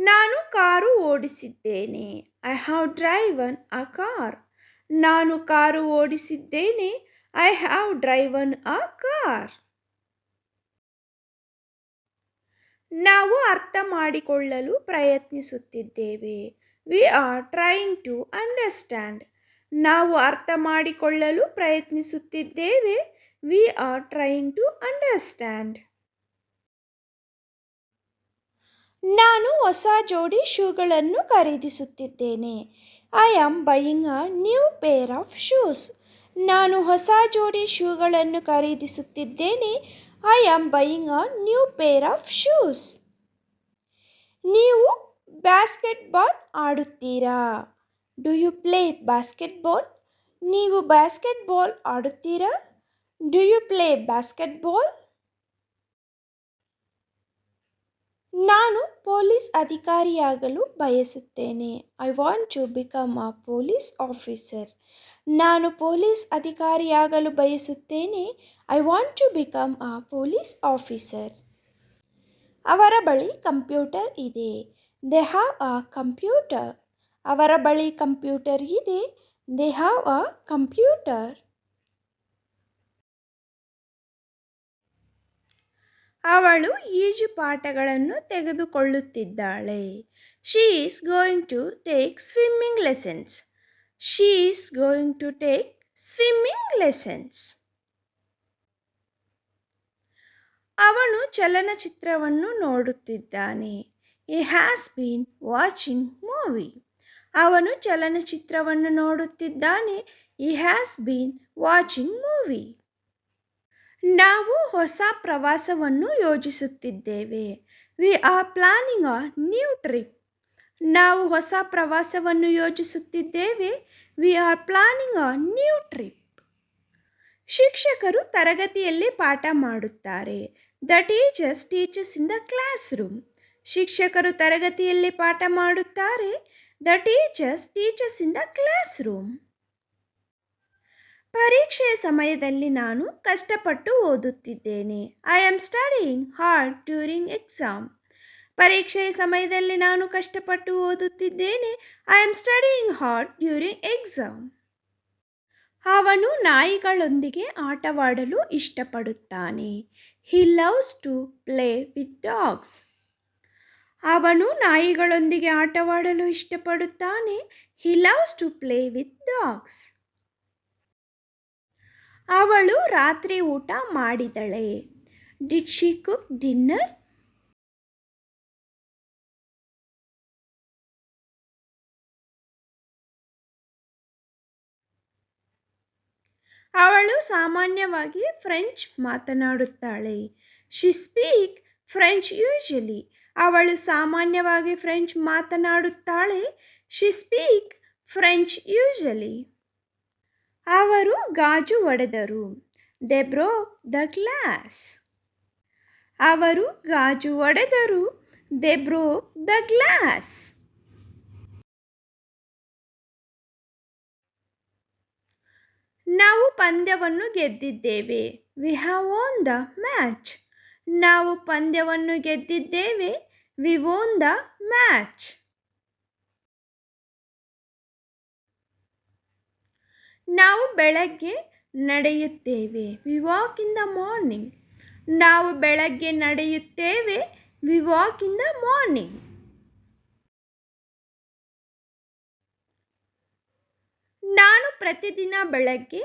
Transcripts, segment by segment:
ನಾನು ಕಾರು ಓಡಿಸಿದ್ದೇನೆ. I have driven a car. ನಾನು ಕಾರು ಓಡಿಸಿದ್ದೇನೆ. I have driven a car. ನಾವು ಅರ್ಥ ಮಾಡಿಕೊಳ್ಳಲು ಪ್ರಯತ್ನಿಸುತ್ತಿದ್ದೇವೆ. We are trying to understand. ನಾವು ಅರ್ಥ ಮಾಡಿಕೊಳ್ಳಲು ಪ್ರಯತ್ನಿಸುತ್ತಿದ್ದೇವೆ. We are trying to understand. ನಾನು ಹೊಸ ಜೋಡಿ ಶೂಗಳನ್ನು ಖರೀದಿಸುತ್ತಿದ್ದೇನೆ. I am buying a new pair of shoes. ನಾನು ಹೊಸ ಜೋಡಿ ಶೂಗಳನ್ನು ಖರೀದಿಸುತ್ತಿದ್ದೇನೆ. I am buying a new pair of shoes. ನೀವು ಬಾಸ್ಕೆಟ್ಬಾಲ್ ಆಡುತ್ತೀರಾ? Do you play basketball? ನೀವು ಬಾಸ್ಕೆಟ್ಬಾಲ್ ಆಡುತ್ತೀರಾ? Do you play basketball? ನಾನು ಪೊಲೀಸ್ ಅಧಿಕಾರಿಯಾಗಲು ಬಯಸುತ್ತೇನೆ. I want to become a police officer. ನಾನು ಪೊಲೀಸ್ ಅಧಿಕಾರಿಯಾಗಲು ಬಯಸುತ್ತೇನೆ. I want to become a police officer. ಅವರ ಬಳಿ ಕಂಪ್ಯೂಟರ್ ಇದೆ. They have a computer. ಅವರ ಬಳಿ ಕಂಪ್ಯೂಟರ್ ಇದೆ. They have a computer. ಅವಳು ಈಜು ಪಾಠಗಳನ್ನು ತೆಗೆದುಕೊಳ್ಳುತ್ತಿದ್ದಾಳೆ. She is going to take swimming lessons. She is going to take swimming lessons. ಅವನು ಚಲನಚಿತ್ರವನ್ನು ನೋಡುತ್ತಿದ್ದಾನೆ. He has been watching movie. ಅವನು ಚಲನಚಿತ್ರವನ್ನು ನೋಡುತ್ತಿದ್ದಾನೆ. He has been watching movie. ನಾವು ಹೊಸ ಪ್ರವಾಸವನ್ನು ಯೋಜಿಸುತ್ತಿದ್ದೇವೆ. We are planning a new trip. ನಾವು ಹೊಸ ಪ್ರವಾಸವನ್ನು ಯೋಜಿಸುತ್ತಿದ್ದೇವೆ. We are planning a new trip. ಶಿಕ್ಷಕರು ತರಗತಿಯಲ್ಲಿ ಪಾಠ ಮಾಡುತ್ತಾರೆ. The teachers teachers in the class room. ಶಿಕ್ಷಕರು ತರಗತಿಯಲ್ಲಿ ಪಾಠ ಮಾಡುತ್ತಾರೆ. The teachers teachers in the class room. ಪರೀಕ್ಷೆಯ ಸಮಯದಲ್ಲಿ ನಾನು ಕಷ್ಟಪಟ್ಟು ಓದುತ್ತಿದ್ದೇನೆ. I am studying hard during exam. ಪರೀಕ್ಷೆಯ ಸಮಯದಲ್ಲಿ ನಾನು ಕಷ್ಟಪಟ್ಟು ಓದುತ್ತಿದ್ದೇನೆ. I am studying hard during exam. ಅವನು ನಾಯಿಗಳೊಂದಿಗೆ ಆಟವಾಡಲು ಇಷ್ಟಪಡುತ್ತಾನೆ. He loves to play with dogs. ಅವನು ನಾಯಿಗಳೊಂದಿಗೆ ಆಟವಾಡಲು ಇಷ್ಟಪಡುತ್ತಾನೆ. He loves to play with dogs. ಅವಳು ರಾತ್ರಿ ಊಟ ಮಾಡಿದಳೆ. Did she cook dinner? ಅವಳು ಸಾಮಾನ್ಯವಾಗಿ ಫ್ರೆಂಚ್ ಮಾತನಾಡುತ್ತಾಳೆ. She speak French usually. ಅವಳು ಸಾಮಾನ್ಯವಾಗಿ ಫ್ರೆಂಚ್ ಮಾತನಾಡುತ್ತಾಳೆ. She speak French usually. ಅವರು ಗಾಜು ಒಡೆದರು. They broke the glass. ಅವರು ಗಾಜು ಒಡೆದರು. They broke the glass. ನಾವು ಪಂದ್ಯವನ್ನು ಗೆದ್ದಿದ್ದೇವೆ. We have won the match. ನಾವು ಪಂದ್ಯವನ್ನು ಗೆದ್ದಿದ್ದೇವೆ. V won the match. ನಾವು ಬೆಳಗ್ಗೆ ನಡೆಯುತ್ತೇವೆ. We walk in the morning. ನಾವು ಬೆಳಗ್ಗೆ ನಡೆಯುತ್ತೇವೆ. We walk in the morning. ನಾನು ಪ್ರತಿದಿನ ಬೆಳಗ್ಗೆ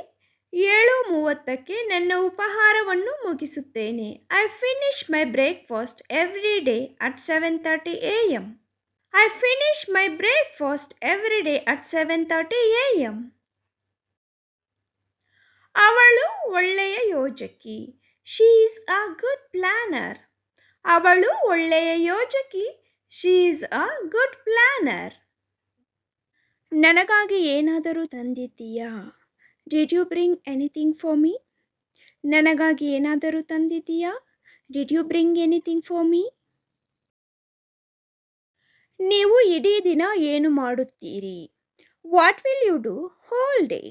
7:30ಕ್ಕೆ ನನ್ನ ಉಪಹಾರವನ್ನು ಮುಗಿಸುತ್ತೇನೆ. I finish my breakfast every day at 7:30 AM. I finish my breakfast every day at 7:30 AM. ಅವಳು ಒಳ್ಳೆಯ ಯೋಜಕಿ. She is a good planner. ಅವಳು ಒಳ್ಳೆಯ ಯೋಜಕಿ. She is a good planner. ನನಗಾಗಿ ಏನಾದರೂ ತಂದಿದ್ದೀಯಾ? Did you bring anything for me? ನನಗಾಗಿ ಏನಾದರೂ ತಂದಿದ್ದೀಯಾ? Did you bring anything for me? ನೀವು ಇಡೀ ದಿನ ಏನು ಮಾಡುತ್ತೀರಿ? What will you do whole day?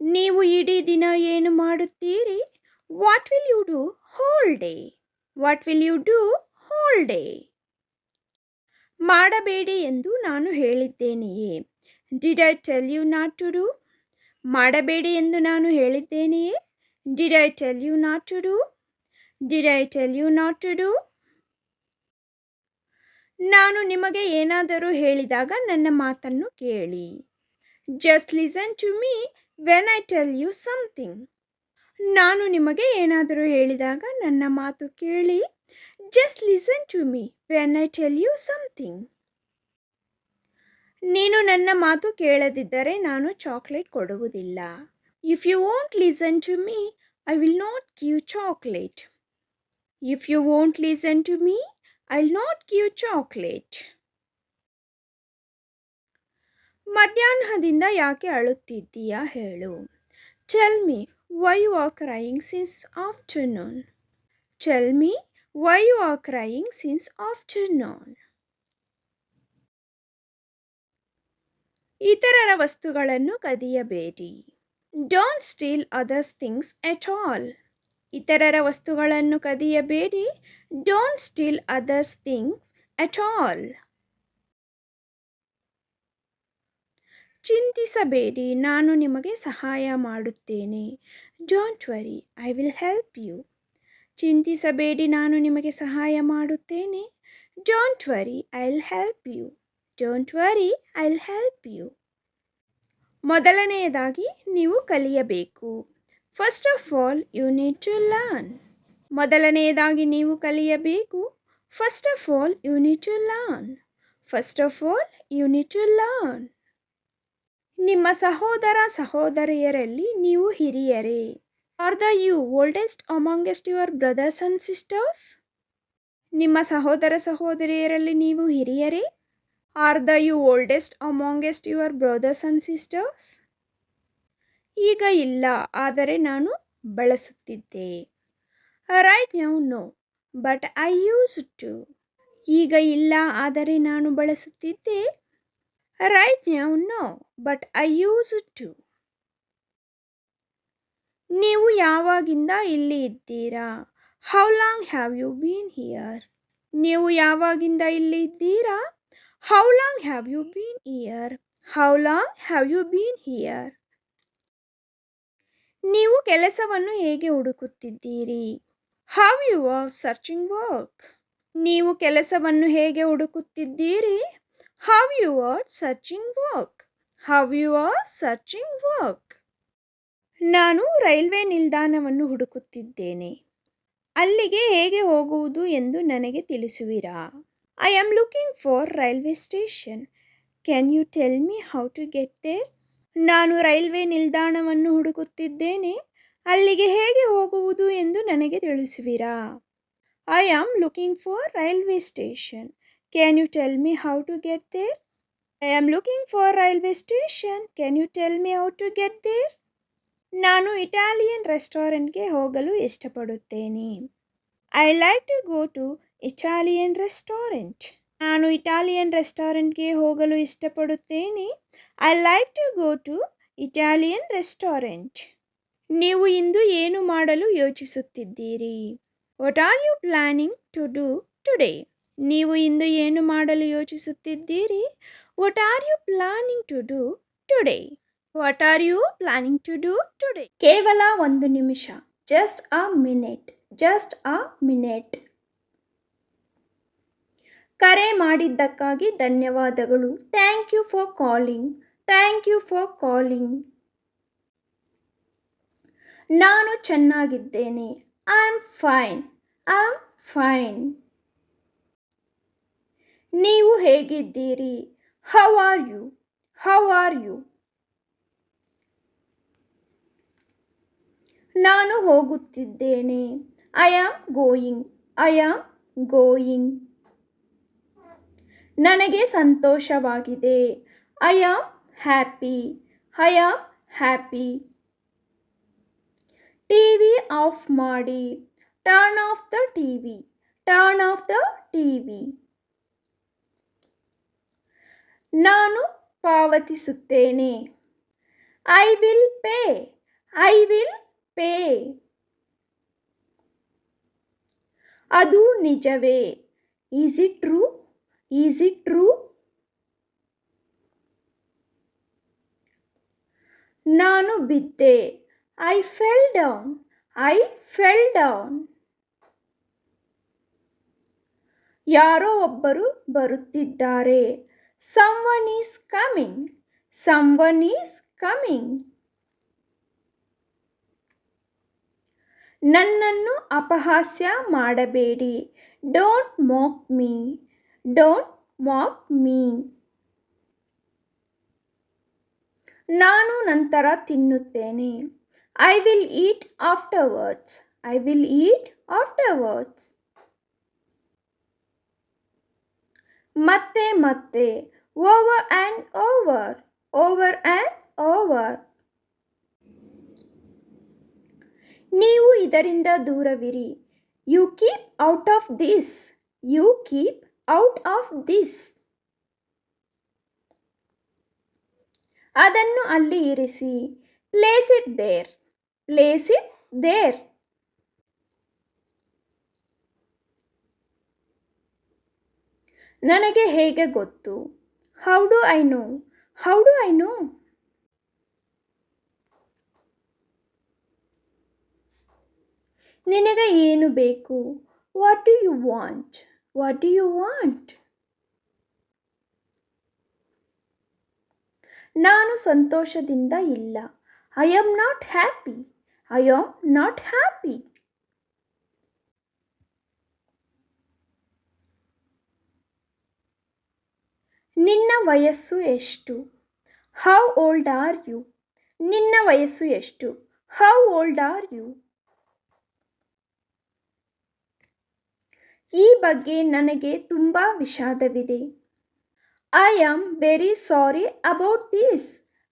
ನೀವು ಇಡೀ ದಿನ ಏನು ಮಾಡುತ್ತೀರಿ? What will you do whole day? What will you do whole day? ಮಾಡಬೇಡಿ ಎಂದು ನಾನು ಹೇಳಿದ್ದೇನೆಯೇ? Did I tell you not to do? ಮಾಡಬೇಡಿ ಎಂದು ನಾನು ಹೇಳಿದ್ದೇನೆಯೇ? Did I tell you not to do? Did I tell you not to do? ನಾನು ನಿಮಗೆ ಏನಾದರೂ ಹೇಳಿದಾಗ ನನ್ನ ಮಾತನ್ನು ಕೇಳಿ. Just listen to me when I tell you something. ನಾನು ನಿಮಗೆ ಏನಾದರೂ ಹೇಳಿದಾಗ ನನ್ನ ಮಾತು ಕೇಳಿ. Just listen to me when I tell you something. ನೀನು ನನ್ನ ಮಾತು ಕೇಳದಿದ್ದರೆ ನಾನು ಚಾಕ್ಲೇಟ್ ಕೊಡುವುದಿಲ್ಲ. If you won't listen to me I will not give chocolate. If you won't listen to me I will not give chocolate. ಮಧ್ಯಾಹ್ನದಿಂದ ಯಾಕೆ ಅಳುತ್ತಿದ್ದೀಯಾ ಹೇಳು. Tell me why you are crying since afternoon. Tell me why you are crying since afternoon. ಇತರರ ವಸ್ತುಗಳನ್ನು ಕದಿಯಬೇಡಿ. Don't steal others things at all. ಇತರರ ವಸ್ತುಗಳನ್ನು ಕದಿಯಬೇಡಿ. Don't steal others things at all. ಚಿಂತಿಸಬೇಡಿ, ನಾನು ನಿಮಗೆ ಸಹಾಯ ಮಾಡುತ್ತೇನೆ. Don't worry, I will help you. ಚಿಂತಿಸಬೇಡಿ, ನಾನು ನಿಮಗೆ ಸಹಾಯ ಮಾಡುತ್ತೇನೆ. Don't worry, I will help you. Don't worry, I will help you. ಮೊದಲನೆಯದಾಗಿ ನೀವು ಕಲಿಯಬೇಕು. First of all you need to learn. ಮೊದಲನೆಯದಾಗಿ ನೀವು ಕಲಿಯಬೇಕು. First of all you need to learn. First of all you need to learn. ನಿಮ್ಮ ಸಹೋದರ ಸಹೋದರಿಯರಲ್ಲಿ ನೀವು ಹಿರಿಯರೇ? Are the you oldest amongst your brothers and sisters? ನಿಮ್ಮ ಸಹೋದರ ಸಹೋದರಿಯರಲ್ಲಿ ನೀವು ಹಿರಿಯರೇ? Are the you oldest amongst your brothers and sisters? ಈಗ ಇಲ್ಲ, ಆದರೆ ನಾನು ಬಳಸುತ್ತಿದ್ದೆ. Right now no, but I use to. ಈಗ ಇಲ್ಲ, ಆದರೆ ನಾನು ಬಳಸುತ್ತಿದ್ದೆ. Right now no, but I use to. ನೀವು ಯಾವಾಗಿಂದ ಇಲ್ಲಿ ಇದ್ದೀರಾ? How long have you been here? ನೀವು ಯಾವಾಗಿಂದ ಇಲ್ಲಿ ಇದ್ದೀರಾ? How long have you been here? How long have you been here? ನೀವು ಕೆಲಸವನ್ನು ಹೇಗೆ ಹುಡುಕುತ್ತಿದ್ದೀರಿ? How you are searching work? ನೀವು ಕೆಲಸವನ್ನು ಹೇಗೆ ಹುಡುಕುತ್ತಿದ್ದೀರಿ? How you are searching work? How you are searching work? ನಾನು ರೈಲ್ವೆ ನಿಲ್ದಾಣವನ್ನು ಹುಡುಕುತ್ತಿದ್ದೇನೆ. ಅಲ್ಲಿಗೆ ಹೇಗೆ ಹೋಗುವುದು ಎಂದು ನನಗೆ ತಿಳಿಸುವಿರಾ? I am looking for railway station. Can you tell me how to get there? ನಾನು ರೈಲ್ವೆ ನಿಲ್ದಾಣವನ್ನು ಹುಡುಕುತ್ತಿದ್ದೇನೆ. ಅಲ್ಲಿಗೆ ಹೇಗೆ ಹೋಗುವುದು ಎಂದು ನನಗೆ ತಿಳಿಸುವಿರಾ? I am looking for railway station. Can you tell me how to get there? I am looking for railway station. Can you tell me how to get there? ನಾನು ಇಟಾಲಿಯನ್ ರೆಸ್ಟೋರೆಂಟ್ಗೆ ಹೋಗಲು ಇಷ್ಟಪಡುತ್ತೇನೆ. I like to go to Italian restaurant. ನಾನು Italian ರೆಸ್ಟೋರೆಂಟ್ಗೆ ಹೋಗಲು ಇಷ್ಟಪಡುತ್ತೇನೆ. I like to go to Italian restaurant. ನೀವು ಇಂದು ಏನು ಮಾಡಲು ಯೋಚಿಸುತ್ತಿದ್ದೀರಿ? What are you planning to do today? ನೀವು ಇಂದು ಏನು ಮಾಡಲು ಯೋಚಿಸುತ್ತಿದ್ದೀರಿ? What are you planning to do today? What are you planning to do today? ಕೇವಲ ಒಂದು ನಿಮಿಷ. Just a minute. Just a minute. ಕರೆ ಮಾಡಿದ್ದಕ್ಕಾಗಿ ಧನ್ಯವಾದಗಳು. Thank you for calling. Thank you for calling. ನಾನು ಚೆನ್ನಾಗಿದ್ದೇನೆ. I am fine. I am fine. ನೀವು ಹೇಗಿದ್ದೀರಿ? How are you? How are you? ನಾನು ಹೋಗುತ್ತಿದ್ದೇನೆ. I am going. I am going. ನನಗೆ ಸಂತೋಷವಾಗಿದೆ. I am happy. I am happy. TV off ಮಾಡಿ. Turn off the TV. Turn off the TV. ನಾನು ಪಾವತಿಸುತ್ತೇನೆ. I will pay. I will pay. ಅದು ನಿಜವೇ? Is it true? Is it true? ನಾನು ಬಿದ್ದೆ. I fell down. I fell down. ಯಾರೋ ಒಬ್ಬರು ಬರುತ್ತಿದ್ದಾರೆ. Someone is coming. Someone is coming. ನನ್ನನ್ನು ಅಪಹಾಸ್ಯ ಮಾಡಬೇಡಿ. Don't mock me. Don't mock me. ನಾನು ನಂತರ ತಿನ್ನುತ್ತೇನೆ. I will eat afterwards. I will eat afterwards. ಮತ್ತೆ ಮತ್ತೆ. Over and over. Over and over. ನೀವು ಇದರಿಂದ ದೂರವಿರಿ. You keep out of this. You keep out of this. ಅದನ್ನು ಅಲ್ಲಿ ಇರಿಸಿ. Place it there. Place it there. ನನಗೆ ಹೇಗೆ ಗೊತ್ತು? How do I know? How do I know? ನಿನಗೆ ಏನು ಬೇಕು? What do you want? What do you want? ನಾನು ಸಂತೋಷದಿಂದ ಇಲ್ಲ. I am not happy. I am not happy. ನಿನ್ನ ವಯಸ್ಸು ಎಷ್ಟು? How old are you? ನಿನ್ನ ವಯಸ್ಸು ಎಷ್ಟು? How old are you? ಈ ಬಗ್ಗೆ ನನಗೆ ತುಂಬ ವಿಷಾದವಿದೆ. I am very sorry about this.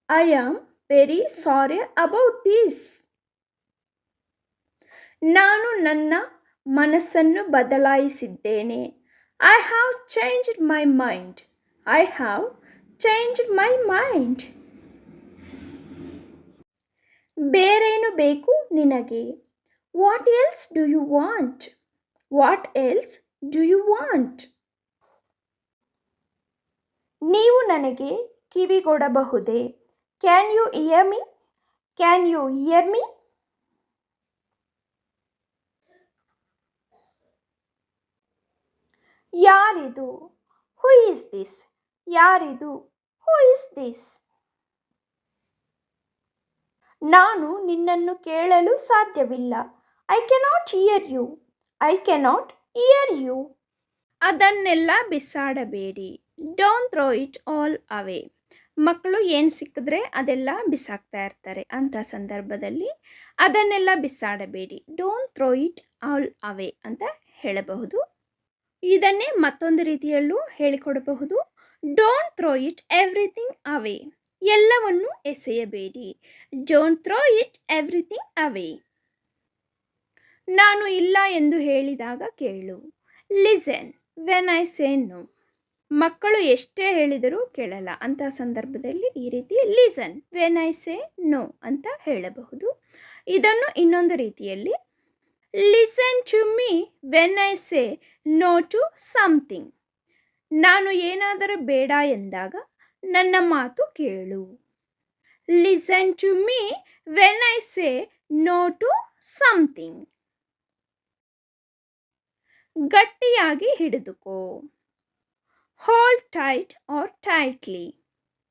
I am very sorry about this. ನಾನು ನನ್ನ ಮನಸ್ಸನ್ನು ಬದಲಾಯಿಸಿದ್ದೇನೆ. I have changed my mind. I have changed my mind. ಬೇರೇನು ಬೇಕು ನಿನಗೆ? What else do you want? What else do you want? ನೀವು ನನಗೆ ಕಿವಿಗೊಡಬಹುದೇ? Can you hear me? Can you hear me? ಯಾರಿದು? Who is this? ಯಾರಿದು? Who is this? ನಾನು ನಿನ್ನನ್ನು ಕೇಳಲು ಸಾಧ್ಯವಿಲ್ಲ. I cannot hear you. I cannot hear you. ಅದನ್ನೆಲ್ಲ ಬಿಸಾಡಬೇಡಿ. Don't throw it all away. ಮಕ್ಕಳು ಏನು ಸಿಕ್ಕಿದ್ರೆ ಅದೆಲ್ಲ ಬಿಸಾಕ್ತಾ ಇರ್ತಾರೆ. ಅಂಥ ಸಂದರ್ಭದಲ್ಲಿ ಅದನ್ನೆಲ್ಲ ಬಿಸಾಡಬೇಡಿ. Don't throw it all away ಅಂತ ಹೇಳಬಹುದು. ಇದನ್ನೇ ಮತ್ತೊಂದು ರೀತಿಯಲ್ಲೂ ಹೇಳಿಕೊಡಬಹುದು. Don't throw it everything away. ಎಲ್ಲವನ್ನು ಎಸೆಯಬೇಡಿ. Don't throw it everything away. ನಾನು ಇಲ್ಲ ಎಂದು ಹೇಳಿದಾಗ ಕೇಳು. Listen when I say no. ಮಕ್ಕಳು ಎಷ್ಟೇ ಹೇಳಿದರೂ ಕೇಳಲ್ಲ. ಅಂಥ ಸಂದರ್ಭದಲ್ಲಿ ಈ ರೀತಿ listen when I say no ಅಂತ ಹೇಳಬಹುದು. ಇದನ್ನು ಇನ್ನೊಂದು ರೀತಿಯಲ್ಲಿ listen to me when I say no to something. ನಾನು ಏನಾದರೂ ಬೇಡ ಎಂದಾಗ ನನ್ನ ಮಾತು ಕೇಳು. Listen to me when I say no to something. ಗಟ್ಟಿಯಾಗಿ ಹಿಡಿದುಕೋ. Hold tight or tightly.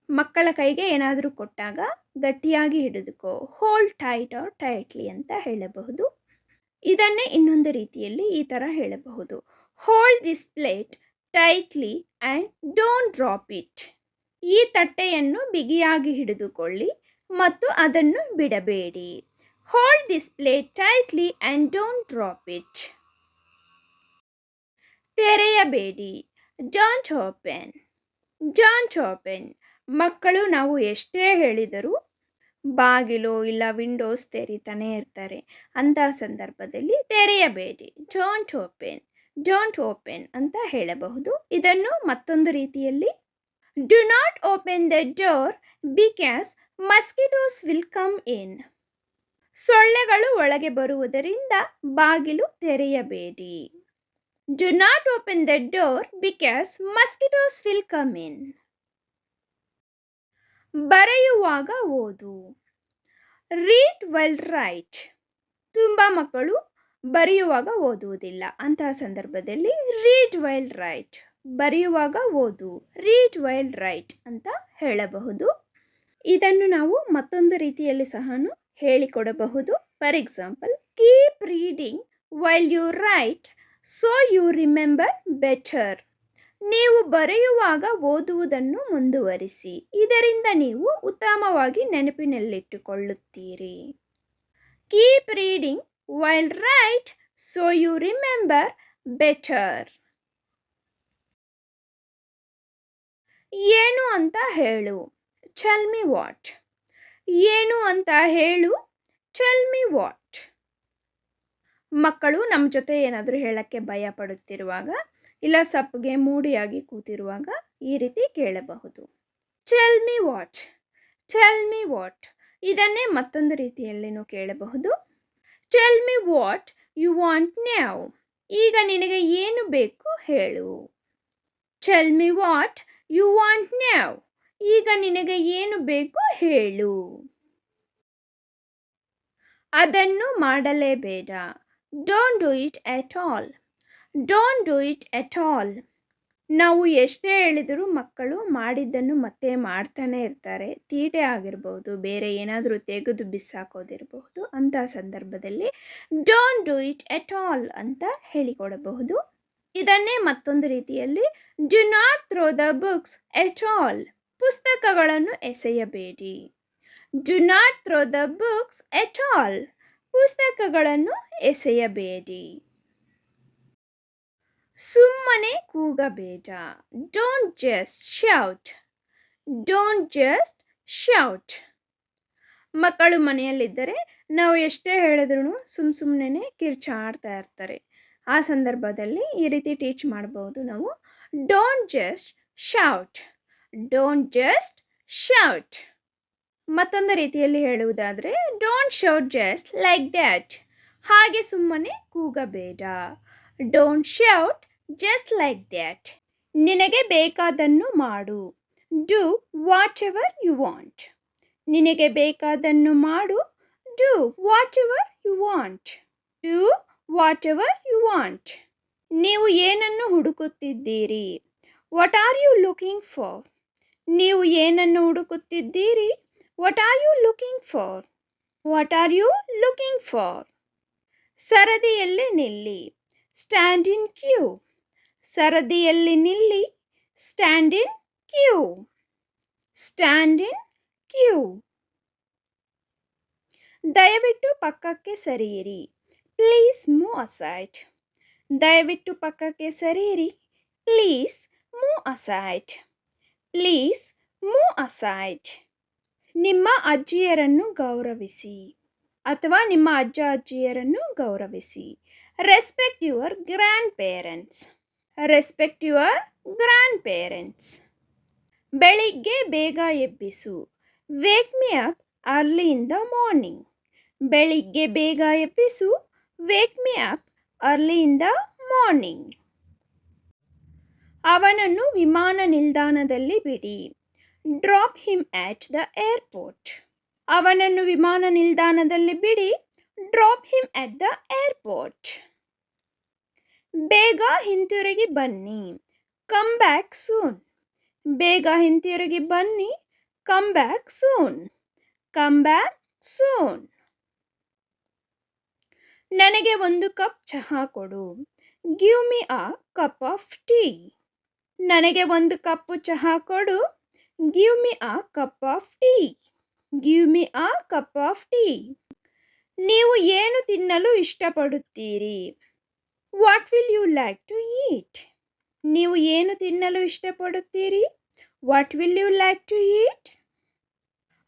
ಮಕ್ಕಳ ಕೈಗೆ ಏನಾದರೂ ಕೊಟ್ಟಾಗ ಗಟ್ಟಿಯಾಗಿ ಹಿಡಿದುಕೋ. ಹೋಲ್ಡ್ ಟೈಟ್ ಆರ್ ಟೈಟ್ಲಿ ಅಂತ ಹೇಳಬಹುದು. ಇದನ್ನೇ ಇನ್ನೊಂದು ರೀತಿಯಲ್ಲಿ ಈ ಥರ ಹೇಳಬಹುದು. Hold this plate tightly and don't drop it. ಈ ತಟ್ಟೆಯನ್ನು ಬಿಗಿಯಾಗಿ ಹಿಡಿದುಕೊಳ್ಳಿ ಮತ್ತು ಅದನ್ನು ಬಿಡಬೇಡಿ. Hold this plate tightly and don't drop it. ತೆರೆಯಬೇಡಿ. Don't open. Don't open. ಮಕ್ಕಳು ನಾವು ಎಷ್ಟೇ ಹೇಳಿದರೂ ಬಾಗಿಲು ಇಲ್ಲ ವಿಂಡೋಸ್ ತೆರೀತಾನೆ ಇರ್ತಾರೆ. ಅಂತಹ ಸಂದರ್ಭದಲ್ಲಿ ತೆರೆಯಬೇಡಿ. Don't open. ಡೋಂಟ್ ಓಪನ್ ಅಂತ ಹೇಳಬಹುದು. ಇದನ್ನು ಮತ್ತೊಂದು ರೀತಿಯಲ್ಲಿ do not open the door because mosquitoes will come in. ಸೊಳ್ಳೆಗಳು ಒಳಗೆ ಬರುವುದರಿಂದ ಬಾಗಿಲು ತೆರೆಯಬೇಡಿ. Do not open the door because mosquitoes will come in. ಬರೆಯುವಾಗ ಓದು. Read while write. ತುಂಬ ಮಕ್ಕಳು ಬರೆಯುವಾಗ ಓದುವುದಿಲ್ಲ. ಅಂತಹ ಸಂದರ್ಭದಲ್ಲಿ read while write. ಬರೆಯುವಾಗ ಓದು. read while write ಅಂತ ಹೇಳಬಹುದು. ಇದನ್ನು ನಾವು ಮತ್ತೊಂದು ರೀತಿಯಲ್ಲಿ ಸಹ ಹೇಳಿಕೊಡಬಹುದು. For example, keep reading while you write so you remember better. ನೀವು ಬರೆಯುವಾಗ ಓದುವುದನ್ನು ಮುಂದುವರಿಸಿ, ಇದರಿಂದ ನೀವು ಉತ್ತಮವಾಗಿ ನೆನಪಿನಲ್ಲಿಟ್ಟುಕೊಳ್ಳುತ್ತೀರಿ. Keep reading while write so you remember better. ಏನು ಅಂತ ಹೇಳು. Tell me what. ಏನು ಅಂತ ಹೇಳು. Tell me what. ಮಕ್ಕಳು ನಮ್ಮ ಜೊತೆ ಏನಾದರೂ ಹೇಳಕ್ಕೆ ಭಯ ಪಡುತ್ತಿರುವಾಗ, ಇಲ್ಲ ಸಪ್ಪಗೆ ಮೂಡಿಯಾಗಿ ಕೂತಿರುವಾಗ ಈ ರೀತಿ ಕೇಳಬಹುದು. Tell me what. Tell me what. ಇದನ್ನೇ ಮತ್ತೊಂದು ರೀತಿಯಲ್ಲಿನೂ ಕೇಳಬಹುದು. Tell me what you want now. ಈಗ ನಿನಗೆ ಏನು ಬೇಕು ಹೇಳು. Tell me what you want now. ಈಗ ನಿನಗೆ ಏನು ಬೇಕು ಹೇಳು. ಅದನ್ನು ಮಾಡಲೇಬೇಡ. Don't do it at all. Don't do it at all. ನಾವು ಎಷ್ಟೇ ಹೇಳಿದರೂ ಮಕ್ಕಳು ಮಾಡಿದ್ದನ್ನು ಮತ್ತೆ ಮಾಡ್ತಾನೆ ಇರ್ತಾರೆ. ತೀಟೆ ಆಗಿರ್ಬೋದು, ಬೇರೆ ಏನಾದರೂ ತೆಗೆದು ಬಿಸಾಕೋದಿರಬಹುದು. ಅಂತಹ ಸಂದರ್ಭದಲ್ಲಿ don't do it at all ಅಂತ ಹೇಳಿಕೊಡಬಹುದು. ಇದನ್ನೇ ಮತ್ತೊಂದು ರೀತಿಯಲ್ಲಿ do not throw the books at all. ಪುಸ್ತಕಗಳನ್ನು ಎಸೆಯಬೇಡಿ. Do not throw the books at all. ಪುಸ್ತಕಗಳನ್ನು ಎಸೆಯಬೇಡಿ. ಸುಮ್ಮನೆ ಕೂಗಬೇಡ. Don't just shout. Don't just shout. ಮಕ್ಕಳು ಮನೆಯಲ್ಲಿದ್ದರೆ ನಾವು ಎಷ್ಟೇ ಹೇಳಿದ್ರೂ ಸುಮ್ಮನೆ ಕಿರ್ಚಾಡ್ತಾ ಇರ್ತಾರೆ. ಆ ಸಂದರ್ಭದಲ್ಲಿ ಈ ರೀತಿ ಟೀಚ್ ಮಾಡ್ಬೋದು ನಾವು. Don't just shout. Don't just shout. ಮತ್ತೊಂದು ರೀತಿಯಲ್ಲಿ ಹೇಳುವುದಾದರೆ don't shout just like that. ಹಾಗೆ ಸುಮ್ಮನೆ ಕೂಗಬೇಡ. Don't shout just like that. ನಿನಗೆ ಬೇಕಾದನ್ನು ಮಾಡು. Do whatever you want. ನಿನಗೆ ಬೇಕಾದನ್ನು ಮಾಡು. Do whatever you want. Do whatever you want. ನೀವು ಏನನ್ನು ಹುಡುಕುತ್ತಿದ್ದೀರಿ. What are you looking for. ನೀವು ಏನನ್ನು ಹುಡುಕುತ್ತಿದ್ದೀರಿ. What are you looking for. What are you looking for. ಸರದಿಯಲ್ಲಿ ನಿಲ್ಲಿ. Stand in queue. ಸರದಿಯಲ್ಲಿ ನಿಲ್ಲಿ. Stand in queue. Stand in queue. ದಯವಿಟ್ಟು ಪಕ್ಕಕ್ಕೆ ಸರಿಯಿರಿ. Please move aside. ದಯವಿಟ್ಟು ಪಕ್ಕಕ್ಕೆ ಸರಿಯಿರಿ. Please move aside. Please move aside. ನಿಮ್ಮ ಅಜ್ಜಿಯರನ್ನು ಗೌರವಿಸಿ ಅಥವಾ ನಿಮ್ಮ ಅಜ್ಜ ಅಜ್ಜಿಯರನ್ನು ಗೌರವಿಸಿ. Respect your grandparents. Respect your grandparents. ಬೆಳಿಗ್ಗೆ ಬೇಗ ಎಬ್ಬಿಸು. Wake me up early in the morning. ಬೆಳಿಗ್ಗೆ ಬೇಗ ಎಬ್ಬಿಸು. Wake me up early in the morning. ಅವನನ್ನು ವಿಮಾನ ನಿಲ್ದಾಣದಲ್ಲಿ ಬಿಡಿ. Drop him at the airport. ಅವನನ್ನು ವಿಮಾನ ನಿಲ್ದಾಣದಲ್ಲಿ ಬಿಡಿ. Drop him at the airport. ಬೇಗ ಹಿಂತಿರುಗಿ ಬನ್ನಿ. Come back soon. ಬೇಗ ಹಿಂತಿರುಗಿ ಬನ್ನಿ. Come back soon. Come back soon. ನನಗೆ ಒಂದು ಕಪ್ ಚಹಾ ಕೊಡು. Give me a cup of tea. ನನಗೆ ಒಂದು ಕಪ್ಪು ಚಹಾ ಕೊಡು. Give me a cup of tea. Give me a cup of tea. ನೀವು ಏನು ತಿನ್ನಲು ಇಷ್ಟಪಡುತ್ತೀರಿ. What will you like to eat. ನೀವು ಏನು ತಿನ್ನಲು ಇಷ್ಟಪಡುತ್ತೀರಿ. What will you like to eat.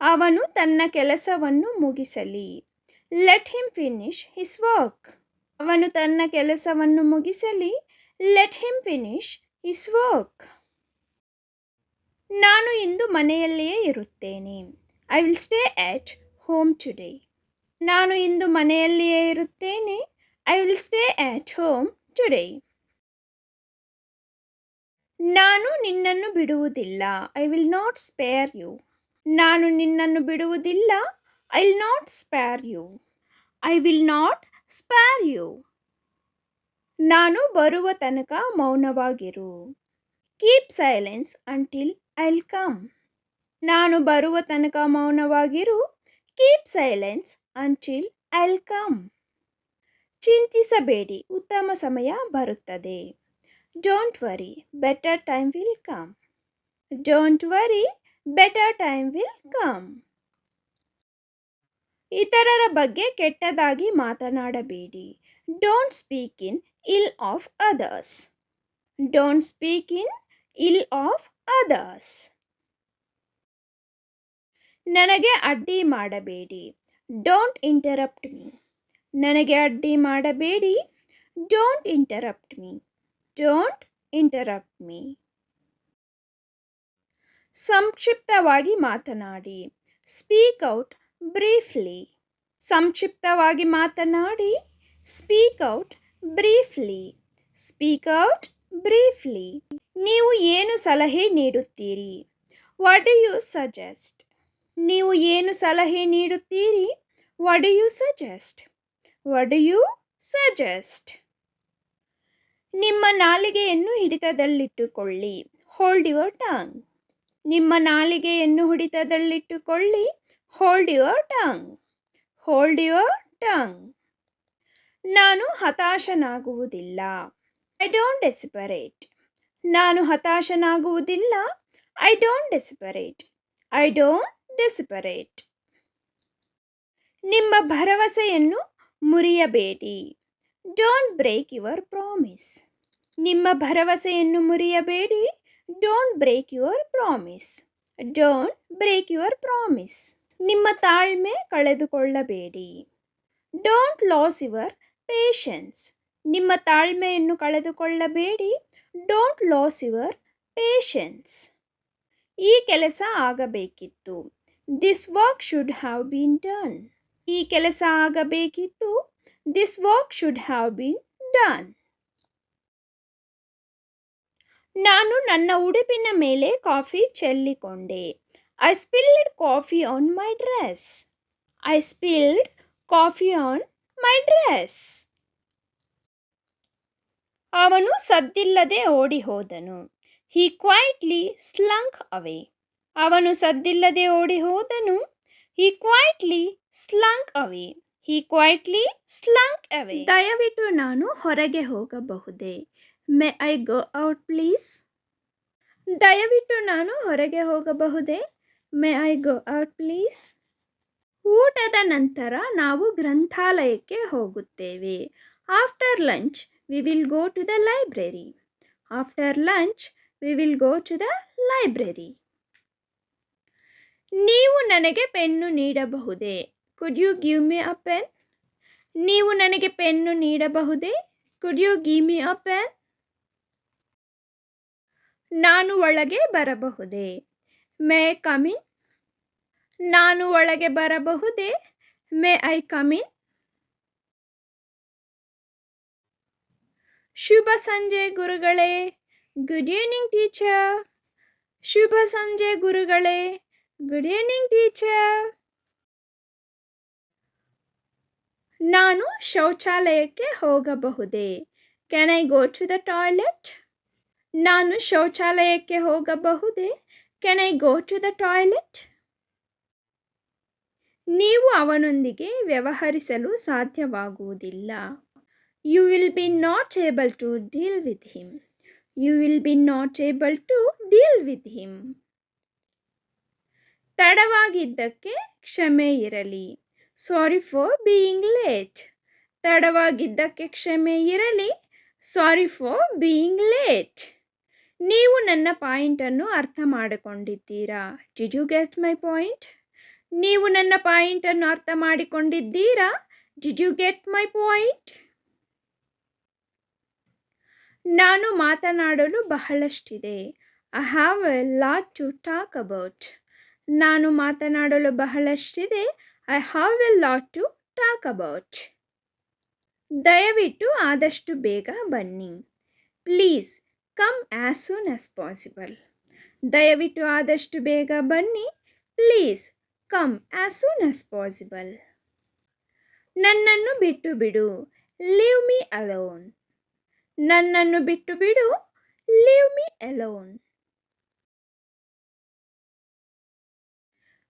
ಅವನು ತನ್ನ ಕೆಲಸವನ್ನು ಮುಗಿಸಲಿ. Let him finish his work. ಅವನು ತನ್ನ ಕೆಲಸವನ್ನು ಮುಗಿಸಲಿ. Let him finish his work. ನಾನು ಇಂದು ಮನೆಯಲ್ಲಿಯೇ ಇರುತ್ತೇನೆ. I will stay at home today. ನಾನು ಇಂದು ಮನೆಯಲ್ಲಿಯೇ ಇರುತ್ತೇನೆ. I will stay at home today. ನಾನು ನಿನ್ನನ್ನು ಬಿಡುವುದಿಲ್ಲ. I will not spare you. ನಾನು ನಿನ್ನನ್ನು ಬಿಡುವುದಿಲ್ಲ. I will not spare you. I will not spare you. ನಾನು ಬರುವ ತನಕ ಮೌನವಾಗಿರು. Keep silence until I'll come. ನಾನು ಬರುವ ತನಕ ಮೌನವಾಗಿರು. Keep silence until I'll come. ಚಿಂತಿಸಬೇಡಿ, ಉತ್ತಮ ಸಮಯ ಬರುತ್ತದೆ. Don't worry, better time will come. Don't worry, better time will come. ಇತರರ ಬಗ್ಗೆ ಕೆಟ್ಟದಾಗಿ ಮಾತನಾಡಬೇಡಿ. Don't speak in ill of others. Don't speak in ill of others. ನನಗೆ ಅಡ್ಡಿ ಮಾಡಬೇಡಿ. Don't interrupt me. ನನಗೆ ಅಡ್ಡಿ ಮಾಡಬೇಡಿ. Don't interrupt me. Don't interrupt me. ಸಂಕ್ಷಿಪ್ತವಾಗಿ ಮಾತನಾಡಿ. Speak out briefly. ಸಂಕ್ಷಿಪ್ತವಾಗಿ ಮಾತನಾಡಿ. Speak out briefly. Speak out briefly. ನೀವು ಏನು ಸಲಹೆ ನೀಡುತ್ತೀರಿ? What do you suggest? ನೀವು ಏನು ಸಲಹೆ ನೀಡುತ್ತೀರಿ? What do you suggest? What do you suggest? ನಿಮ್ಮ ನಾಲಿಗೆಯನ್ನು ಹಿಡಿತದಲ್ಲಿಟ್ಟುಕೊಳ್ಳಿ. Hold your tongue. ನಿಮ್ಮ ನಾಲಿಗೆಯನ್ನು ಹಿಡಿತದಲ್ಲಿಟ್ಟುಕೊಳ್ಳಿ. Hold your tongue. Hold your tongue. ನಾನು ಹತಾಶನಾಗುವುದಿಲ್ಲ. I don't desperate. ನಾನು ಹತಾಶನಾಗುವುದಿಲ್ಲ. I don't desperate. I don't desperate. ನಿಮ್ಮ ಭರವಸೆಯನ್ನು ಮುರಿಯಬೇಡಿ. Don't break your promise. ನಿಮ್ಮ ಭರವಸೆಯನ್ನು ಮುರಿಯಬೇಡಿ. Don't break your promise. Don't break your promise. ನಿಮ್ಮ ತಾಳ್ಮೆ ಕಳೆದುಕೊಳ್ಳಬೇಡಿ. Don't lose your patience. ನಿಮ್ಮ ತಾಳ್ಮೆಯನ್ನು ಕಳೆದುಕೊಳ್ಳಬೇಡಿ. Don't lose your patience. ಈ ಕೆಲಸ ಆಗಬೇಕಿತ್ತು. This work should have been done. ಈ ಕೆಲಸ ಆಗಬೇಕಿತ್ತು. This work should have been done. ನಾನು ನನ್ನ ಉಡುಪಿನ ಮೇಲೆ ಕಾಫಿ ಚೆಲ್ಲಿಕೊಂಡೆ. I spilled coffee on my dress. I spilled coffee on my dress. ಅವನು ಸದ್ದಿಲ್ಲದೆ ಓಡಿ ಹೋದನು. He quietly slunk away. ಅವನು ಸದ್ದಿಲ್ಲದೆ ಓಡಿ ಹೋದನು. He quietly slunk away. He quietly slunk away. ದಯವಿಟ್ಟು ನಾನು ಹೊರಗೆ ಹೋಗಬಹುದೇ? May I go out please? ದಯವಿಟ್ಟು ನಾನು ಹೊರಗೆ ಹೋಗಬಹುದೇ? May I go out please? ಊಟದ ನಂತರ ನಾವು ಗ್ರಂಥಾಲಯಕ್ಕೆ ಹೋಗುತ್ತೇವೆ. After lunch we will go to the library. After lunch we will go to the library. ನೀವು ನನಗೆ ಪೆನ್ನು ನೀಡಬಹುದೇ? Could you give me a pen? ನೀವು ನನಗೆ ಪೆನ್ನು ನೀಡಬಹುದೇ? Could you give me a pen? ನಾನು ಒಳಗೆ ಬರಬಹುದೇ? May I come in? ನಾನು ಒಳಗೆ ಬರಬಹುದೇ? May I come in? ಶುಭ ಸಂಜೆ ಗುರುಗಳೇ. Good evening teacher. ಶುಭ ಸಂಜೆ ಗುರುಗಳೇ. Good evening teacher. ನಾನು ಶೌಚಾಲಯಕ್ಕೆ ಹೋಗಬಹುದೇ? Can I go to the toilet? ನಾನು ಶೌಚಾಲಯಕ್ಕೆ ಹೋಗಬಹುದೇ? Can I go to the toilet? ನೀವು ಅವನೊಂದಿಗೆ ವ್ಯವಹರಿಸಲು ಸಾಧ್ಯವಾಗುವುದಿಲ್ಲ. You will be not able to deal with him. You will be not able to deal with him. ತಡವಾಗಿದ್ದಕ್ಕೆ ಕ್ಷಮೆ ಇರಲಿ. Sorry for being late. ತಡವಾಗಿದ್ದಕ್ಕೆ ಕ್ಷಮೆ ಇರಲಿ. Sorry for being late. ನೀವು ನನ್ನ ಪಾಯಿಂಟನ್ನು ಅರ್ಥ ಮಾಡಿಕೊಂಡಿದ್ದೀರಾ? Did you get my point? ನೀವು ನನ್ನ ಪಾಯಿಂಟನ್ನು ಅರ್ಥ ಮಾಡಿಕೊಂಡಿದ್ದೀರಾ? Did you get my point? ನಾನು ಮಾತನಾಡಲು ಬಹಳಷ್ಟಿದೆ. I have a lot to talk about. ನಾನು ಮಾತನಾಡಲು ಬಹಳಷ್ಟಿದೆ. I have a lot to talk about. ದಯವಿಟ್ಟು ಆದಷ್ಟು ಬೇಗ ಬನ್ನಿ. Please come as soon as possible. ದಯವಿಟ್ಟು ಆದಷ್ಟು ಬೇಗ ಬನ್ನಿ. Please come as soon as possible. ನನ್ನನ್ನು ಬಿಟ್ಟು ಬಿಡು. Leave me alone. ನನ್ನನ್ನು ಬಿಟ್ಟು ಬಿಡು. Leave me alone.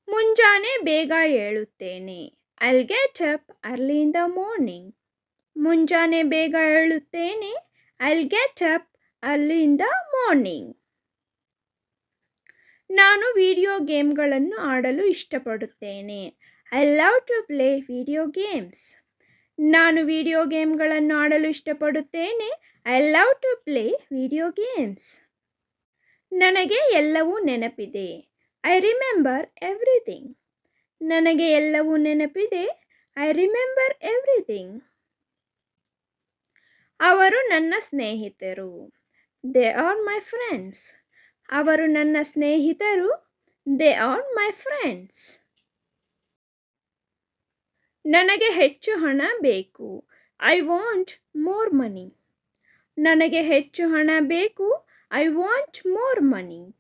ಮುಂಜಾನೆ ಬೇಗ ಏಳುತ್ತೇನೆ. I'll get up early in the morning. ಮುಂಜಾನೆ ಬೇಗ ಏಳುತ್ತೇನೆ. I'll get up early in the morning. ನಾನು ವಿಡಿಯೋ ಗೇಮ್ಗಳನ್ನು ಆಡಲು ಇಷ್ಟಪಡುತ್ತೇನೆ. I love to play video games. ನಾನು ವಿಡಿಯೋ ಗೇಮ್ಗಳನ್ನು ಆಡಲು ಇಷ್ಟಪಡುತ್ತೇನೆ. I love to play video games. ನನಗೆ ಎಲ್ಲವೂ ನೆನಪಿದೆ. I remember everything. ನನಗೆ ಎಲ್ಲವೂ ನೆನಪಿದೆ. I remember everything. ಅವರು ನನ್ನ ಸ್ನೇಹಿತರು. They are my friends. ಅವರು ನನ್ನ ಸ್ನೇಹಿತರು. They are my friends. ನನಗೆ ಹೆಚ್ಚು ಹಣ ಬೇಕು. I want more money. ನನಗೆ ಹೆಚ್ಚು ಹಣ ಬೇಕು. I want more money.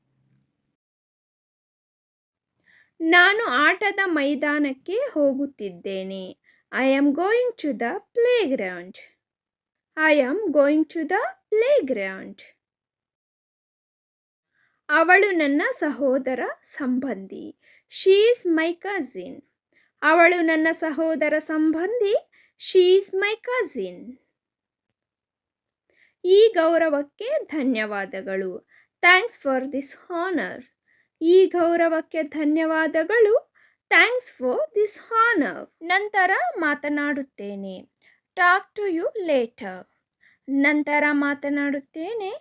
ನಾನು ಆಟದ ಮೈದಾನಕ್ಕೆ ಹೋಗುತ್ತಿದ್ದೇನೆ. I am going to the playground. I am going to the playground. ಅವಳು ನನ್ನ ಸಹೋದರ ಸಂಬಂಧಿ. She is my cousin. ಅವಳು ನನ್ನ ಸಹೋದರ ಸಂಬಂಧಿ. She is my cousin. ಈ ಗೌರವಕ್ಕೆ ಧನ್ಯವಾದಗಳು. Thanks for this honour. ಈ ಗೌರವಕ್ಕೆ ಧನ್ಯವಾದಗಳು. Thanks for this honour. ನಂತರ ಮಾತನಾಡುತ್ತೇನೆ. Talk to you later. ನಂತರ ಮಾತನಾಡುತ್ತೇನೆ.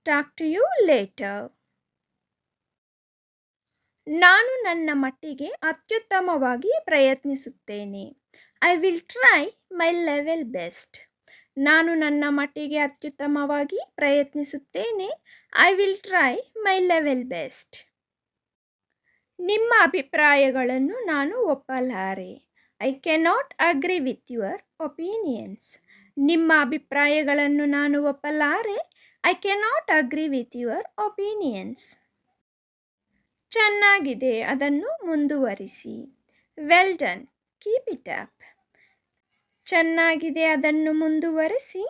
Talk to you later. ನಾನು ನನ್ನ ಮಟ್ಟಿಗೆ ಅತ್ಯುತ್ತಮವಾಗಿ ಪ್ರಯತ್ನಿಸುತ್ತೇನೆ. I will try my level best. ನಾನು ನನ್ನ ಮಟ್ಟಿಗೆ ಅತ್ಯುತ್ತಮವಾಗಿ ಪ್ರಯತ್ನಿಸುತ್ತೇನೆ. I will try my level best. ನಿಮ್ಮ ಅಭಿಪ್ರಾಯಗಳನ್ನು ನಾನು ಒಪ್ಪಲಾರೆ. I cannot agree with your opinions. ನಿಮ್ಮ ಅಭಿಪ್ರಾಯಗಳನ್ನು ನಾನು ಒಪ್ಪಲಾರೆ. I cannot agree with your opinions. ಚೆನ್ನಾಗಿದೆ, ಅದನ್ನು ಮುಂದುವರಿಸಿ. Well done, keep it up. ಚೆನ್ನಾಗಿದೆ, ಅದನ್ನು ಮುಂದುವರಿಸಿ.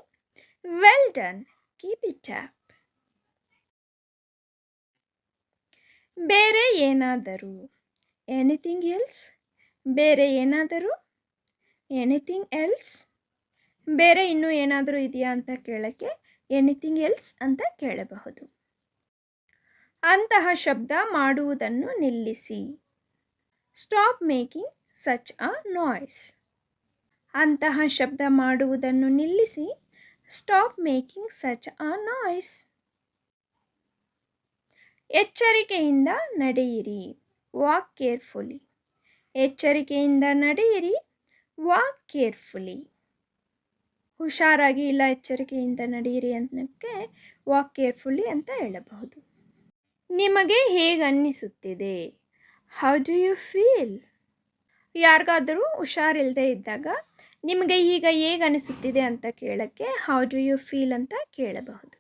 Well done, keep it up. ಬೇರೆ ಏನಾದರೂ. Anything else. ಬೇರೆ ಏನಾದರೂ. Anything else. ಬೇರೆ ಇನ್ನೂ ಏನಾದರೂ ಇದೆಯಾ ಅಂತ ಕೇಳೋಕ್ಕೆ ಎನಿಥಿಂಗ್ ಎಲ್ಸ್ ಅಂತ ಕೇಳಬಹುದು. ಅಂತಹ ಶಬ್ದ ಮಾಡುವುದನ್ನು ನಿಲ್ಲಿಸಿ. Stop making such a noise. ಅಂತಹ ಶಬ್ದ ಮಾಡುವುದನ್ನು ನಿಲ್ಲಿಸಿ. Stop making such a noise. ಎಚ್ಚರಿಕೆಯಿಂದ ನಡೆಯಿರಿ. Walk carefully. ಎಚ್ಚರಿಕೆಯಿಂದ ನಡೆಯಿರಿ. Walk carefully. ಹುಷಾರಾಗಿ ಇಲ್ಲ ಎಚ್ಚರಿಕೆಯಿಂದ ನಡೆಯಿರಿ ಅನ್ನೋಕ್ಕೆ ವಾಕ್ ಕೇರ್ಫುಲಿ ಅಂತ ಹೇಳಬಹುದು. ನಿಮಗೆ ಹೇಗನ್ನಿಸುತ್ತಿದೆ? How do you feel? ಯಾರಿಗಾದರೂ ಹುಷಾರಿಲ್ಲದೆ ಇದ್ದಾಗ ನಿಮಗೆ ಈಗ ಹೇಗನ್ನಿಸುತ್ತಿದೆ ಅಂತ ಕೇಳೋಕ್ಕೆ ಹೌ ಡು ಯು ಫೀಲ್ ಅಂತ ಕೇಳಬಹುದು.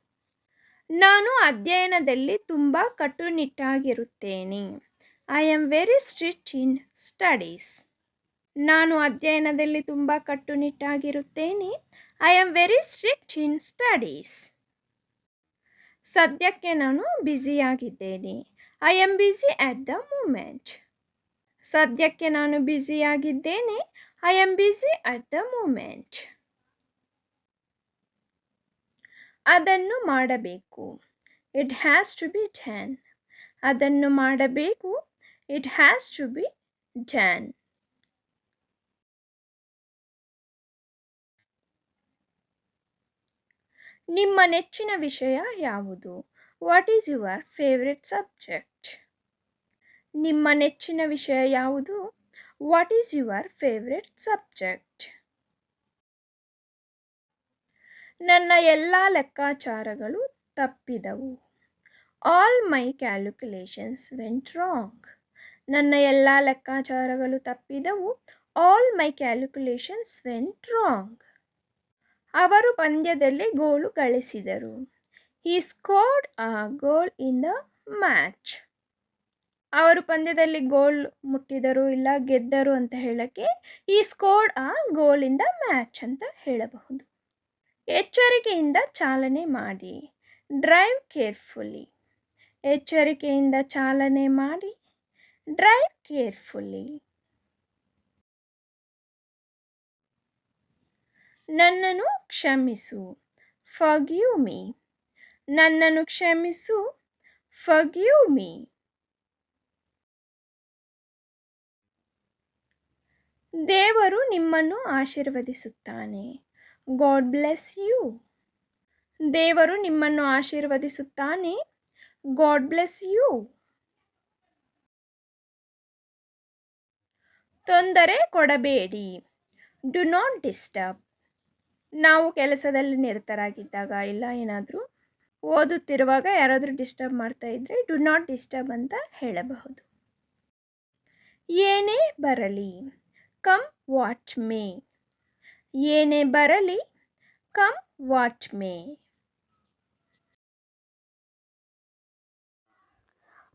ನಾನು ಅಧ್ಯಯನದಲ್ಲಿ ತುಂಬ ಕಟ್ಟುನಿಟ್ಟಾಗಿರುತ್ತೇನೆ. I am very strict in studies. ನಾನು ಅಧ್ಯಯನದಲ್ಲಿ ತುಂಬ ಕಟ್ಟುನಿಟ್ಟಾಗಿರುತ್ತೇನೆ. I am very strict in studies. ಸದ್ಯಕ್ಕೆ ನಾನು ಬ್ಯುಸಿಯಾಗಿದ್ದೇನೆ. I am busy at the moment. ಸದ್ಯಕ್ಕೆ ನಾನು ಬ್ಯುಸಿಯಾಗಿದ್ದೇನೆ. I am busy at the moment. ಅದನ್ನು ಮಾಡಬೇಕು. It has to be done. ಅದನ್ನು ಮಾಡಬೇಕು. It has to be done. ನಿಮ್ಮ ನೆಚ್ಚಿನ ವಿಷಯ ಯಾವುದು? What is your favourite subject? ನಿಮ್ಮ ನೆಚ್ಚಿನ ವಿಷಯ ಯಾವುದು? What is your favourite subject? ನನ್ನ ಎಲ್ಲ ಲೆಕ್ಕಾಚಾರಗಳು ತಪ್ಪಿದವು. All my calculations went wrong. ನನ್ನ ಎಲ್ಲ ಲೆಕ್ಕಾಚಾರಗಳು ತಪ್ಪಿದವು. All my calculations went wrong. ಅವರು ಪಂದ್ಯದಲ್ಲಿ ಗೋಲು ಗಳಿಸಿದರು. He scored a goal in the match. ಅವರು ಪಂದ್ಯದಲ್ಲಿ ಗೋಲ್ ಮುಟ್ಟಿದರು ಇಲ್ಲ ಗೆದ್ದರು ಅಂತ ಹೇಳಕ್ಕೆ ಈ ಸ್ಕೋರ್ಡ್ ಆ ಗೋಲ್ ಇನ್ ದ ಮ್ಯಾಚ್ ಅಂತ ಹೇಳಬಹುದು. ಎಚ್ಚರಿಕೆಯಿಂದ ಚಾಲನೆ ಮಾಡಿ. ಡ್ರೈವ್ ಕೇರ್ಫುಲ್ಲಿ. ಎಚ್ಚರಿಕೆಯಿಂದ ಚಾಲನೆ ಮಾಡಿ. ಡ್ರೈವ್ ಕೇರ್ಫುಲ್ಲಿ. ನನ್ನನ್ನು ಕ್ಷಮಿಸು. Forgive me. ನನ್ನನ್ನು ಕ್ಷಮಿಸು. Forgive me. ದೇವರು ನಿಮ್ಮನ್ನು ಆಶೀರ್ವದಿಸುತ್ತಾನೆ. God bless you. ದೇವರು ನಿಮ್ಮನ್ನು ಆಶೀರ್ವದಿಸುತ್ತಾನೆ. God bless you. ತೊಂದರೆ ಕೊಡಬೇಡಿ. Do not disturb. ನಾವು ಕೆಲಸದಲ್ಲಿ ನಿರತರಾಗಿದ್ದಾಗ ಇಲ್ಲ ಏನಾದರೂ ಓದುತ್ತಿರುವಾಗ ಯಾರಾದರೂ ಡಿಸ್ಟರ್ಬ್ ಮಾಡ್ತಾ ಇದ್ದರೆ ಡು ನಾಟ್ ಡಿಸ್ಟರ್ಬ್ ಅಂತ ಹೇಳಬಹುದು. ಏನೇ ಬರಲಿ. Come what may. ಏನೇ ಬರಲಿ. Come what may.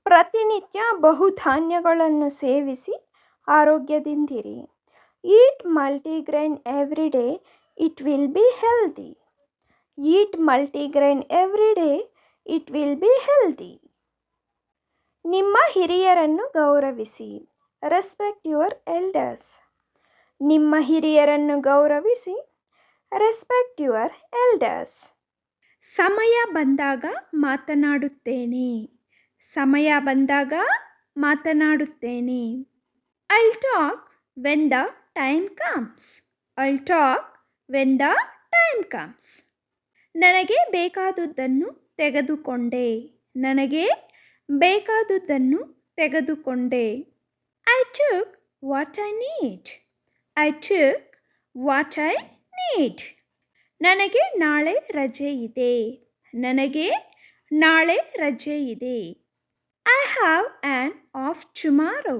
ಪ್ರತಿನಿತ್ಯ ಬಹುಧಾನ್ಯಗಳನ್ನು ಸೇವಿಸಿ ಆರೋಗ್ಯದಿಂದಿರಿ. Eat multigrain every day. It will be healthy. Eat multigrain every day. It will be healthy. ನಿಮ್ಮ ಹಿರಿಯರನ್ನು ಗೌರವಿಸಿ. Respect your elders. ನಿಮ್ಮ ಹಿರಿಯರನ್ನು ಗೌರವಿಸಿ. Respect your elders. ಸಮಯ ಬಂದಾಗ ಮಾತನಾಡುತ್ತೇನೆ. ಸಮಯ ಬಂದಾಗ ಮಾತನಾಡುತ್ತೇನೆ. I'll talk when the time comes. I'll talk when the time comes. ನನಗೆ ಬೇಕಾದುದನ್ನು ತೆಗೆದುಕೊಂಡೆ. ನನಗೆ ಬೇಕಾದುದನ್ನು ತೆಗೆದುಕೊಂಡೆ. I took what I need. I took what I need. ನನಗೆ ನಾಳೆ ರಜೆ ಇದೆ. ನನಗೆ ನಾಳೆ ರಜೆ ಇದೆ. I have an of tomorrow.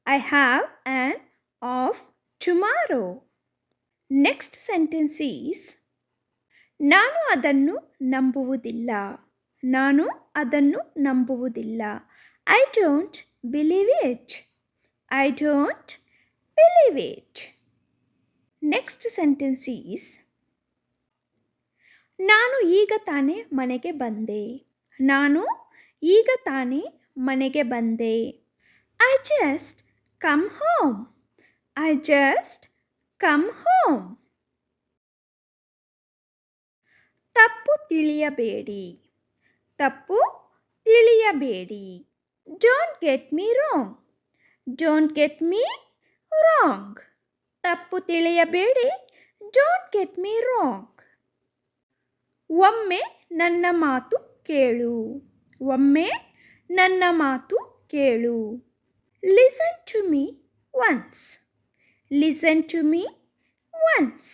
I have an of tomorrow. Next sentence is ನಾನು ಅದನ್ನು ನಂಬುವುದಿಲ್ಲ. ನಾನು ಅದನ್ನು ನಂಬುವುದಿಲ್ಲ. I don't believe it. I don't believe it. Next sentence is ನಾನು ಈಗ ತಾನೇ ಮನೆಗೆ ಬಂದೆ. ನಾನು ಈಗ ತಾನೇ ಮನೆಗೆ ಬಂದೆ. I just come home. I just come home. ತಪ್ಪು ತಿಳಿಯಬೇಡಿ. ತಪ್ಪು ತಿಳಿಯಬೇಡಿ. Don't get me wrong. Don't get me wrong. ತಪ್ಪು ತಿಳಿಯಬೇಡಿ. Don't get me wrong. ಒಮ್ಮೆ ನನ್ನ ಮಾತು ಕೇಳು. ಒಮ್ಮೆ ನನ್ನ ಮಾತು ಕೇಳು. Listen to me once. Listen to me once.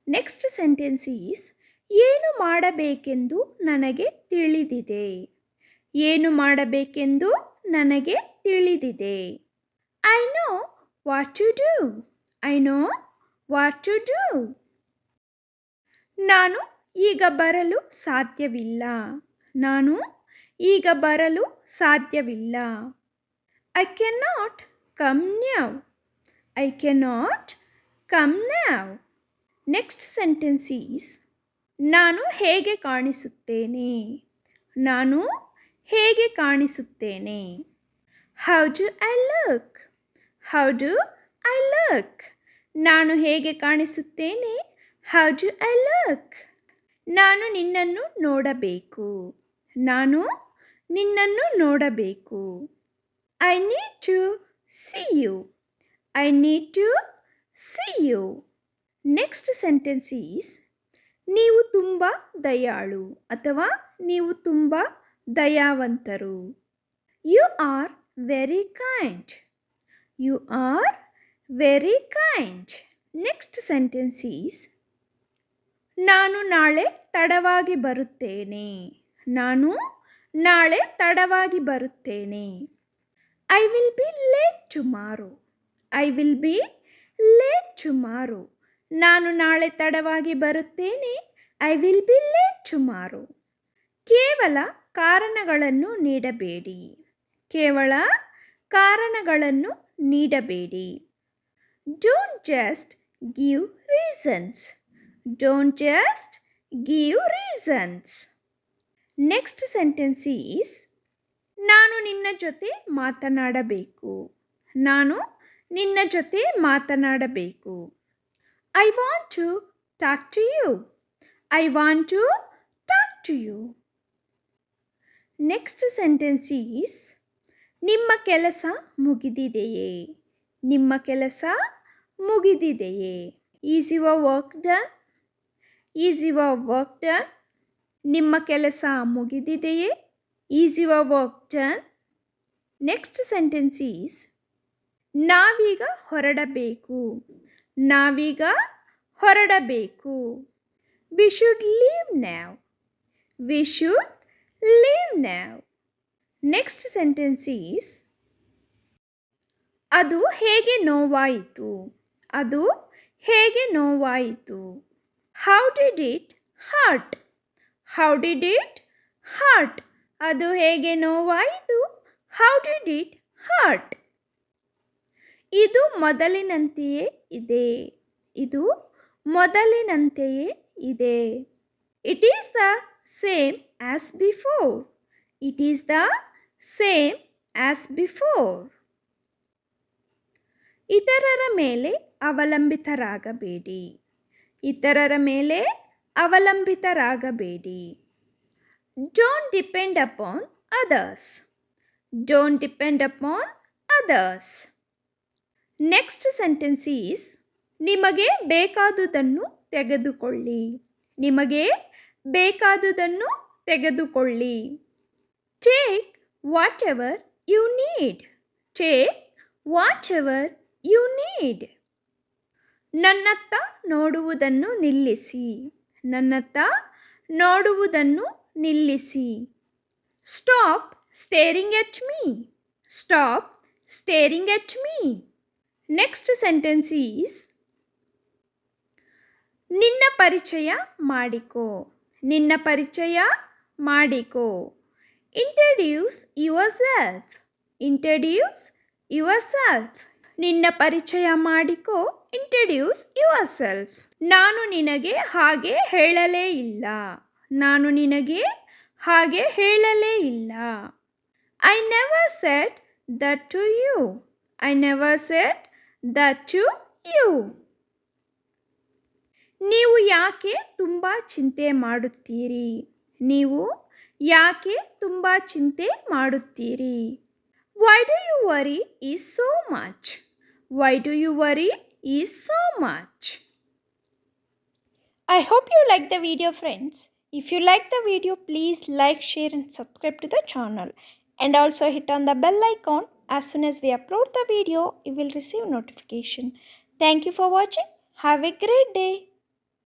Next sentence is ಏನು ಮಾಡಬೇಕೆಂದು ನನಗೆ ತಿಳಿದಿದೆ. ಏನು ಮಾಡಬೇಕೆಂದು ನನಗೆ ತಿಳಿದಿದೆ. I know what to do. I know what to do. ನಾನು ಈಗ ಬರಲು ಸಾಧ್ಯವಿಲ್ಲ. ನಾನು ಈಗ ಬರಲು ಸಾಧ್ಯವಿಲ್ಲ. I can not come new. I can not come new. Next sentence is ನಾನು ಹೇಗೆ ಕಾಣಿಸುತ್ತೇನೆ. ನಾನು ಹೇಗೆ ಕಾಣಿಸುತ್ತೇನೆ. How do I look. How do I look. ನಾನು ಹೇಗೆ ಕಾಣಿಸುತ್ತೇನೆ. How do I look. ನಾನು ನಿನ್ನನ್ನು ನೋಡಬೇಕು. ನಾನು ನಿನ್ನನ್ನು ನೋಡಬೇಕು. I need to see you. I need to see you. Next sentence is ನೀವು ತುಂಬ ದಯಾಳು ಅಥವಾ ನೀವು ತುಂಬ ದಯಾವಂತರು. You are very kind. You are very kind. Next sentence is ನಾನು ನಾಳೆ ತಡವಾಗಿ ಬರುತ್ತೇನೆ. ನಾನು ನಾಳೆ ತಡವಾಗಿ ಬರುತ್ತೇನೆ. I will be late tomorrow. I will be late tomorrow. ನಾನು ನಾಳೆ ತಡವಾಗಿ ಬರುತ್ತೇನೆ. I will be late tomorrow. ಕೇವಲ ಕಾರಣಗಳನ್ನು ನೀಡಬೇಡಿ. ಕೇವಲ ಕಾರಣಗಳನ್ನು ನೀಡಬೇಡಿ. Don't just give reasons. Don't just give reasons. Next sentence is ನಾನು ನಿನ್ನ ಜೊತೆ ಮಾತನಾಡಬೇಕು. ನಾನು ನಿನ್ನ ಜೊತೆ ಮಾತನಾಡಬೇಕು. I want to talk to you. I want to talk to you. Next sentence is ನಿಮ್ಮ ಕೆಲಸ ಮುಗಿದಿದೆಯೇ. ನಿಮ್ಮ ಕೆಲಸ ಮುಗಿದಿದೆಯೇ. Is your work done? Is your work done? ನಿಮ್ಮ ಕೆಲಸ ಮುಗಿದಿದೆಯೇ. Is your work done? Next sentence is ನಾವೀಗ ಹೊರಡಬೇಕು. ನಾವೀಗ ಹೊರಡಬೇಕು. We should leave now. We should leave now. Next sentence is ಅದು ಹೇಗೆ ನೋವಾಯಿತು. ಅದು ಹೇಗೆ ನೋವಾಯಿತು. How did it hurt? How did it hurt? ಅದು ಹೇಗೆ ನೋವಾಯಿತು. How did it hurt? ಇದು ಮೊದಲಿನಂತೆಯೇ ಇದೆ. ಇದು ಮೊದಲಿನಂತೆಯೇ ಇದೆ. It is the same as before. It is the same as before. ಇತರರ ಮೇಲೆ ಅವಲಂಬಿತರಾಗಬೇಡಿ. ಇತರರ ಮೇಲೆ ಅವಲಂಬಿತರಾಗಬೇಡಿ. Don't depend upon others. Don't depend upon others. Next sentence is ನಿಮಗೆ ಬೇಕಾದುದನ್ನು ತೆಗೆದುಕೊಳ್ಳಿ. ನಿಮಗೆ ಬೇಕಾದುದನ್ನು ತೆಗೆದುಕೊಳ್ಳಿ. Take whatever you need. Take whatever you need. ನನ್ನತ್ತ ನೋಡುವುದನ್ನು ನಿಲ್ಲಿಸಿ. ನನ್ನತ್ತ ನೋಡುವುದನ್ನು ನಿಲ್ಲಿಸಿ. Stop staring at me. Stop staring at me. Next sentence is ನಿನ್ನ ಪರಿಚಯ ಮಾಡಿಕೋ. ನಿನ್ನ ಪರಿಚಯ ಮಾಡಿಕೋ. Introduce yourself. Introduce yourself. ನಿನ್ನ ಪರಿಚಯ ಮಾಡಿಕೋ. Introduce yourself. ನಾನು ನಿನಗೆ ಹಾಗೆ ಹೇಳಲೇ ಇಲ್ಲ. ನಾನು ನಿನಗೆ ಹಾಗೆ ಹೇಳಲೇ ಇಲ್ಲ. I never said that to you. I never said that to you. ನೀವು ಯಾಕೆ ತುಂಬ ಚಿಂತೆ ಮಾಡುತ್ತೀರಿ. ನೀವು ಯಾಕೆ ತುಂಬ ಚಿಂತೆ ಮಾಡುತ್ತೀರಿ. Why do you worry is so much? Why do you worry is so much? I hope you like the video, friends. If you like the video, please like, share and subscribe to the channel. And also hit on the bell icon. As soon as we upload the video, you will receive notification. Thank you for watching. Have a great day.